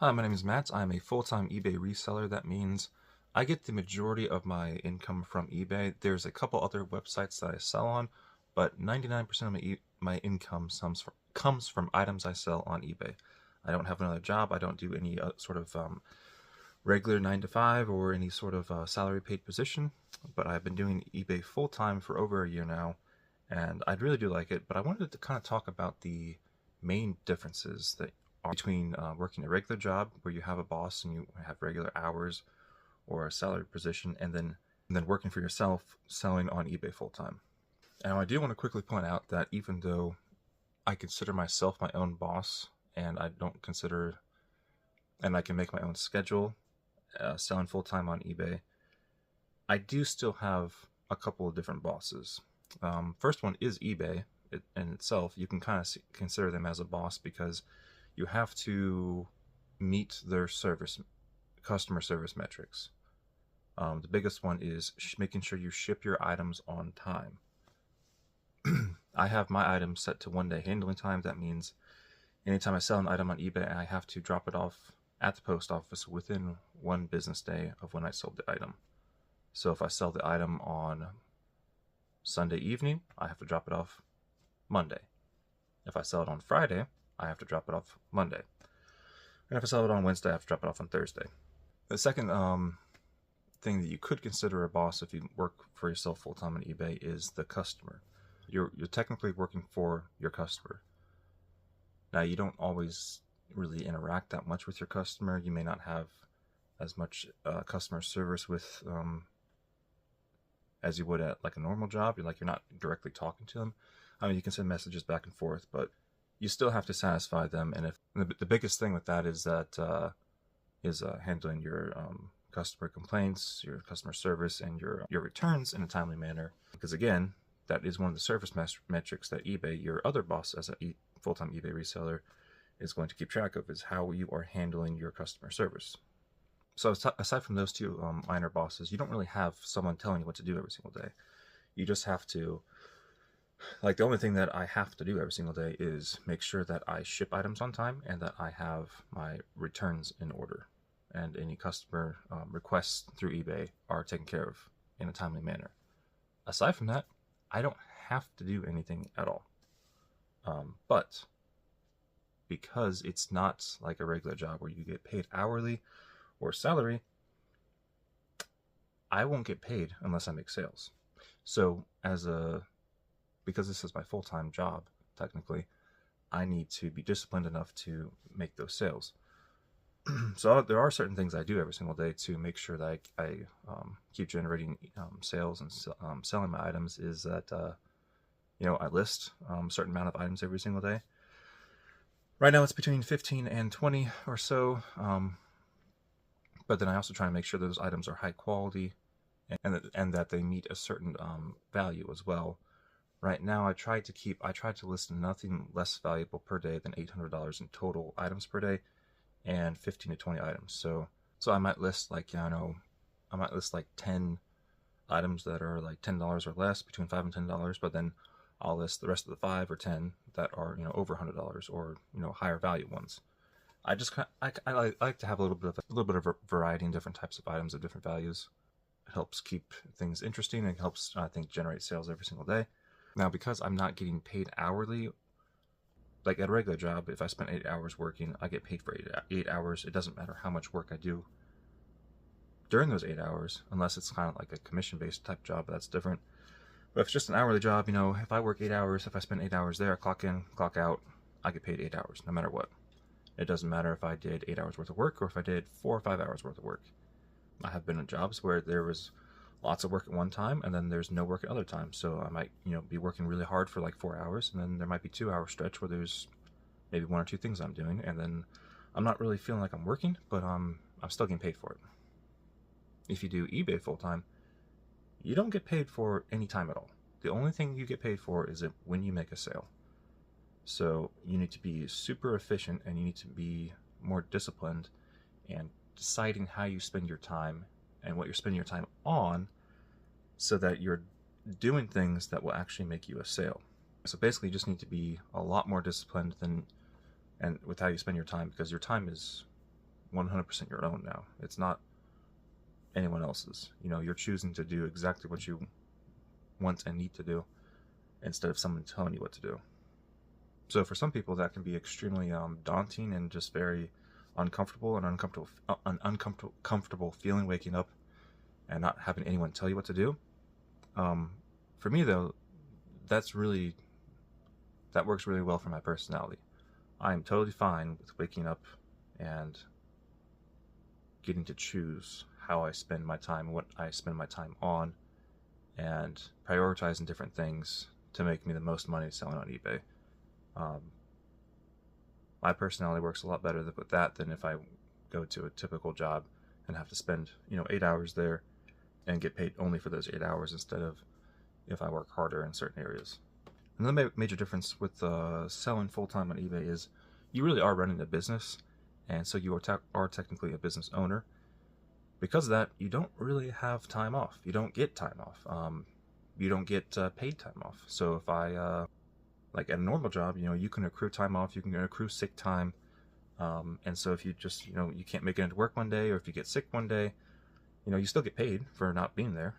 Hi, my name is Matt. I'm a full-time eBay reseller. That means I get the majority of my income from eBay. There's a couple other websites that I sell on, but 99% of my income comes from items I sell on eBay. I don't have another job. I don't do any sort of regular 9 to 5 or any sort of salary paid position, but I've been doing eBay full-time for over a year now, and I really do like it. But I wanted to kind of talk about the main differences that are between working a regular job where you have a boss and you have regular hours or a salary position, and then working for yourself selling on eBay full time. Now, I do want to quickly point out that even though I consider myself my own boss and I don't consider and I can make my own schedule selling full time on eBay, I do still have a couple of different bosses. First one is eBay in itself. You can kind of consider them as a boss because you have to meet their customer service metrics. The biggest one is making sure you ship your items on time. I have my items set to 1 day handling time. That means anytime I sell an item on eBay, I have to drop it off at the post office within 1 business day of when I sold the item. So if I sell the item on Sunday evening, I have to drop it off Monday. If I sell it on Friday, I have to drop it off Monday. And if I sell it on Wednesday, I have to drop it off on Thursday. The second thing that you could consider a boss if you work for yourself full-time on eBay is the customer. You're technically working for your customer. Now, you don't always really interact that much with your customer. You may not have as much customer service with as you would at like a normal job. You're not directly talking to them. I mean, you can send messages back and forth, but you still have to satisfy them. And if the biggest thing with that is handling your customer complaints, your customer service, and your returns in a timely manner. Because again, that is one of the service metrics that eBay, your other boss as a full-time eBay reseller, is going to keep track of, is how you are handling your customer service. So aside from those two minor bosses, you don't really have someone telling you what to do every single day. You just have to, like, the only thing that I have to do every single day is make sure that I ship items on time and that I have my returns in order, and any customer requests through eBay are taken care of in a timely manner. Aside from that, I don't have to do anything at all. But because it's not like a regular job where you get paid hourly or salary, I won't get paid unless I make sales. So because this is my full-time job, technically, I need to be disciplined enough to make those sales. So there are certain things I do every single day to make sure that I keep generating sales and selling my items. Is that I list a certain amount of items every single day. Right now it's between 15 and 20 or so, but then I also try to make sure those items are high quality and that they meet a certain value as well. Right now I try to list nothing less valuable per day than $800 in total items per day, and 15 to 20 items. So I might list like 10 items that are like $10 or less, between $5 and $10, but then I'll list the rest of the 5 or 10 that are over $100 or higher value ones. I like to have a little bit of variety in different types of items of different values. It helps keep things interesting and helps, I think, generate sales every single day. Now, because I'm not getting paid hourly, like at a regular job, if I spend 8 hours working, I get paid for 8 hours. It doesn't matter how much work I do during those 8 hours, unless it's kind of like a commission-based type job. That's different. But if it's just an hourly job, if I work 8 hours, if I spend 8 hours there, clock in, clock out, I get paid 8 hours, no matter what. It doesn't matter if I did 8 hours worth of work or if I did 4 or 5 hours worth of work. I have been in jobs where there was lots of work at one time and then there's no work at other times. So I might, be working really hard for like 4 hours, and then there might be 2 hour stretch where there's maybe 1 or 2 things I'm doing, and then I'm not really feeling like I'm working, but I'm still getting paid for it. If you do eBay full time, you don't get paid for any time at all. The only thing you get paid for is when you make a sale. So you need to be super efficient and you need to be more disciplined and deciding how you spend your time and what you're spending your time on so that you're doing things that will actually make you a sale. So basically you just need to be a lot more disciplined with how you spend your time, because your time is 100% your own now. It's not anyone else's. You know, you're choosing to do exactly what you want and need to do instead of someone telling you what to do. So for some people that can be extremely daunting and just very uncomfortable, and an uncomfortable feeling waking up and not having anyone tell you what to do. For me though, that works really well for my personality. I am totally fine with waking up and getting to choose how I spend my time, what I spend my time on, and prioritizing different things to make me the most money selling on eBay. My personality works a lot better with that than if I go to a typical job and have to spend 8 hours there and get paid only for those 8 hours instead of if I work harder in certain areas. Another major difference with selling full-time on eBay is you really are running a business, and so you are technically a business owner. Because of that, you don't really have time off. You don't get time off. You don't get paid time off. So if I, like at a normal job, you can accrue time off, you can accrue sick time. And so if you just, you can't make it into work one day, or if you get sick one day, you still get paid for not being there,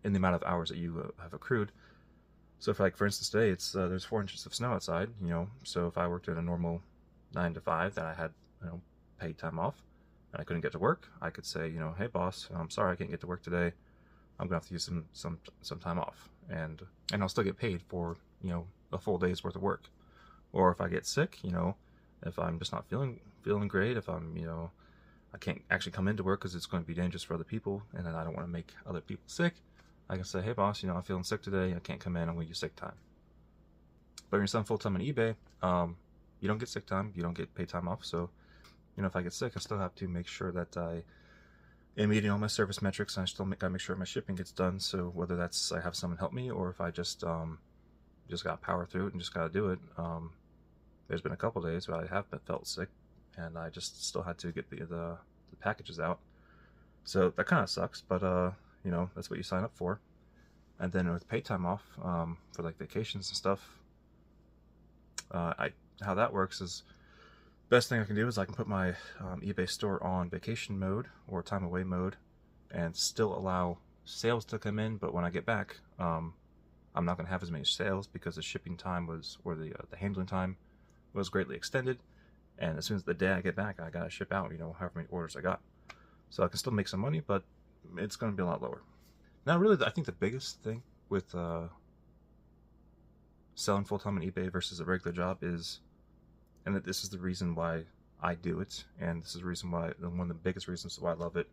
in the amount of hours that you have accrued. So for instance, today there's 4 inches of snow outside, so if I worked at a normal 9 to 5, then I had, paid time off, and I couldn't get to work, I could say, hey boss, I'm sorry I can't get to work today. I'm gonna have to use some time off, and I'll still get paid for, a full day's worth of work. Or if I get sick, if I'm just not feeling great, if I'm, I can't actually come into work because it's going to be dangerous for other people, and then I don't want to make other people sick, I can say, hey boss, I'm feeling sick today, I can't come in, I'm going to use sick time. But when you're selling full-time on eBay, you don't get sick time, you don't get paid time off, so, if I get sick, I still have to make sure that I am meeting all my service metrics, and I still gotta make sure my shipping gets done, so whether that's I have someone help me, or if I just gotta power through it and just gotta do it. There's been a couple days where I have felt sick, and I just still had to get the packages out. So that kind of sucks, but that's what you sign up for. And then with paid time off, for like vacations and stuff, how that works is, best thing I can do is I can put my eBay store on vacation mode or time away mode and still allow sales to come in, but when I get back, I'm not going to have as many sales because the shipping time or the handling time was greatly extended, and as soon as the day I get back, I got to ship out, however many orders I got. So I can still make some money, but it's going to be a lot lower. Now really, I think the biggest thing with selling full-time on eBay versus a regular job is, and that this is the reason why I do it, and this is the reason why, one of the biggest reasons why I love it,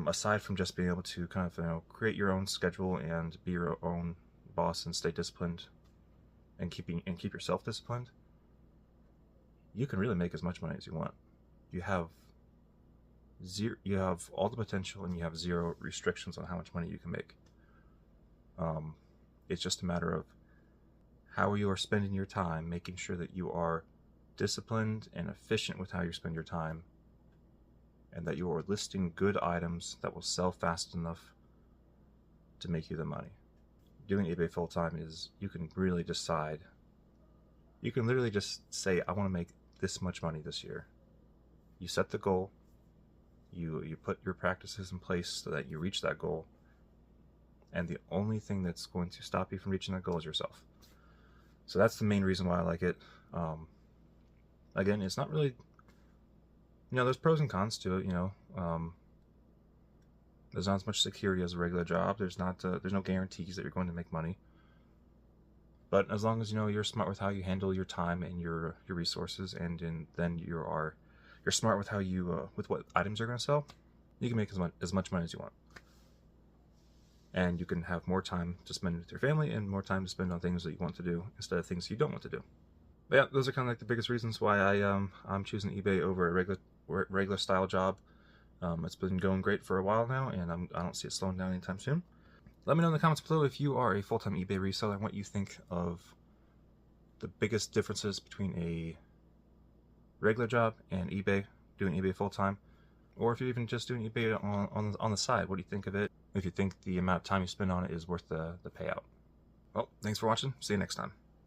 aside from just being able to kind of create your own schedule and be your own boss and stay disciplined and keep yourself disciplined, you can really make as much money as you want. You have all the potential, and you have zero restrictions on how much money you can make. It's just a matter of how you are spending your time, making sure that you are disciplined and efficient with how you spend your time, and that you are listing good items that will sell fast enough to make you the money. Doing eBay full-time is, you can really decide, you can literally just say, I want to make this much money this year. You set the goal, you put your practices in place so that you reach that goal, and the only thing that's going to stop you from reaching that goal is yourself. So that's the main reason why I like it. Again, it's not really, there's pros and cons to it. There's not as much security as a regular job. There's no guarantees that you're going to make money. But as long as you're smart with how you handle your time and your resources, and then you're smart with how you with what items you're going to sell, you can make as much money as you want. And you can have more time to spend with your family and more time to spend on things that you want to do instead of things you don't want to do. But yeah, those are kind of like the biggest reasons why I'm choosing eBay over a regular style job. It's been going great for a while now, and I don't see it slowing down anytime soon. Let me know in the comments below if you are a full-time eBay reseller and what you think of the biggest differences between a regular job and eBay, doing eBay full-time, or if you're even just doing eBay on the side. What do you think of it? If you think the amount of time you spend on it is worth the payout. Well, thanks for watching. See you next time.